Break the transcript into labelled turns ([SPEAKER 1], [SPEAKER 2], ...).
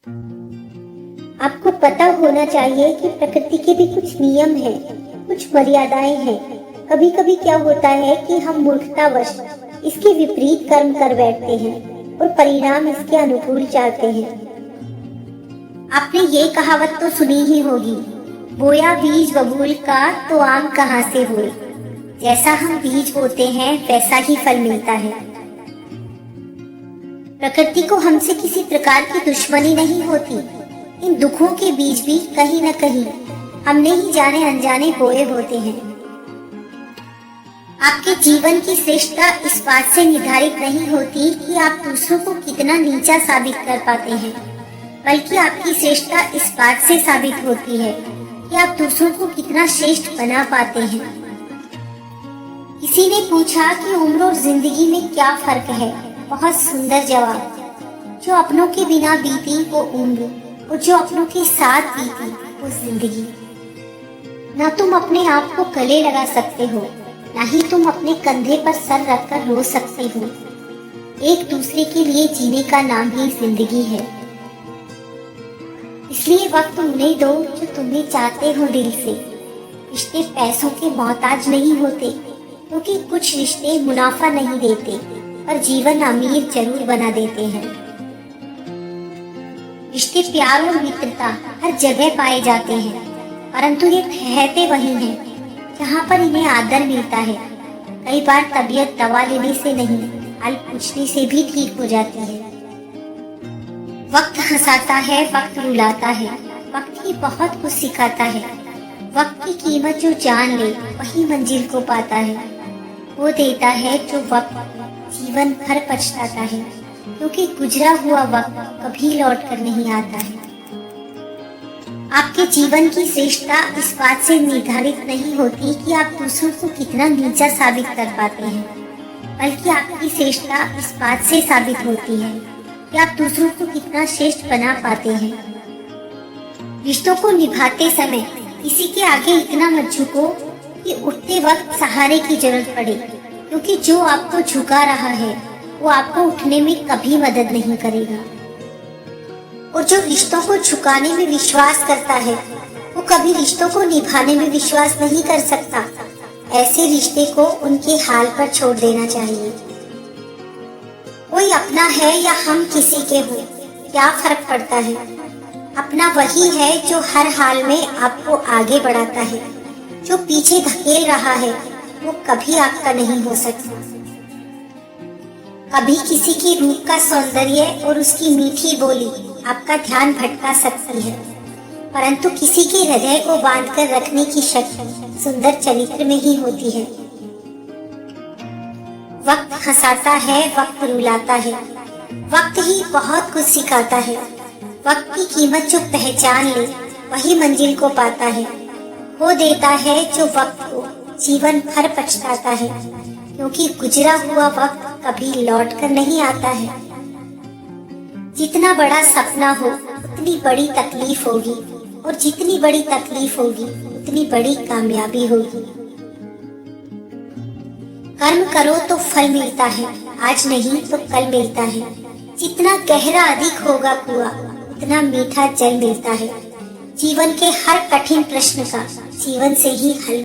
[SPEAKER 1] आपको पता होना चाहिए कि प्रकृति के भी कुछ नियम हैं, कुछ मर्यादाएं हैं। कभी कभी क्या होता है कि हम मूर्खतावश इसके विपरीत कर्म कर बैठते हैं और परिणाम इसके अनुकूल चाहते हैं। आपने ये कहावत तो सुनी ही होगी, बोया बीज बबूल का तो आम कहाँ से हुए। जैसा हम बीज बोते हैं वैसा ही फल मिलता है। प्रकृति को हमसे किसी प्रकार की दुश्मनी नहीं होती। इन दुखों के बीज भी कहीं न कहीं हमने ही जाने अनजाने बोए होते हैं। आपके जीवन की श्रेष्ठता इस बात से निर्धारित नहीं होती कि आप दूसरों को कितना नीचा साबित कर पाते हैं, बल्कि आपकी श्रेष्ठता इस बात से साबित होती है कि आप दूसरों को कितना श्रेष्ठ बना पाते हैं। किसी ने पूछा कि उम्र और जिंदगी में क्या फर्क है। बहुत सुंदर जवाब। जो अपनों के बिना बीती वो उम्र, और जो अपनों के साथ बीती वो जिंदगी। ना तुम अपने आप को गले लगा सकते हो, ना ही तुम अपने कंधे पर सर रखकर रो सकते हो। एक दूसरे के लिए जीने का नाम ही जिंदगी है। इसलिए वक्त उन्हें दो जो तुम्हें चाहते हो दिल से। रिश्ते पैसों के मोहताज नहीं होते, क्योंकि कुछ रिश्ते मुनाफा नहीं देते पर जीवन अमीर जरूर बना देते हैं। रिश्ते प्यार और मित्रता हर जगह पाए जाते हैं, परंतु ये ठहरते वही हैं जहाँ पर इन्हें आदर मिलता है। कई बार तबीयत दवा लेने से नहीं, हाल पूछने से भी ठीक हो जाती है। वक्त हंसाता है, वक्त रुलाता है, वक्त ही बहुत कुछ सिखाता है। वक्त की कीमत जो जान ले वही मंजिल को पाता है। वो देता है जो वक्त जीवन भर पछताता है, क्योंकि गुजरा हुआ वक्त कभी लौट कर नहीं आता है। आपके जीवन की श्रेष्ठता इस बात से निर्धारित नहीं होती कि आप दूसरों को कितना नीचा साबित कर पाते हैं, बल्कि आपकी श्रेष्ठता इस बात से साबित होती है कि आप दूसरों को कितना श्रेष्ठ बना पाते हैं। रिश्तों को निभाते समय किसी के आगे इतना मत झुको कि उठते वक्त सहारे की जरूरत पड़े, क्योंकि जो आपको झुका रहा है वो आपको उठने में कभी मदद नहीं करेगा। और जो रिश्तों को झुकाने में विश्वास करता है वो कभी रिश्तों को निभाने में विश्वास नहीं कर सकता। ऐसे रिश्ते को उनके हाल पर छोड़ देना चाहिए। कोई अपना है या हम किसी के हो, क्या फर्क पड़ता है। अपना वही है जो हर हाल में आपको आगे बढ़ाता है। जो पीछे धकेल रहा है वो कभी आपका नहीं हो सकता। कभी किसी के रूप का सौंदर्य और उसकी मीठी बोली आपका ध्यान भटका सकती है, परंतु किसी के हृदय को बांधकर रखने की शक्ति सुंदर चरित्र में ही होती है। वक्त हंसाता है, वक्त रुलाता है, वक्त ही बहुत कुछ सिखाता है। वक्त की कीमत जो पहचान ले वही मंजिल को पाता है। वो देता है जो वक्त को जीवन भर पछताता है, क्योंकि गुजरा हुआ वक्त कभी लौट कर नहीं आता है। जितना बड़ा सपना हो उतनी बड़ी तकलीफ होगी, और जितनी बड़ी तकलीफ होगी उतनी बड़ी कामयाबी होगी। कर्म करो तो फल मिलता है, आज नहीं तो कल मिलता है। जितना गहरा अधिक होगा कुआं उतना मीठा जल मिलता है। जीवन के हर कठिन प्रश्न का जीवन से ही हल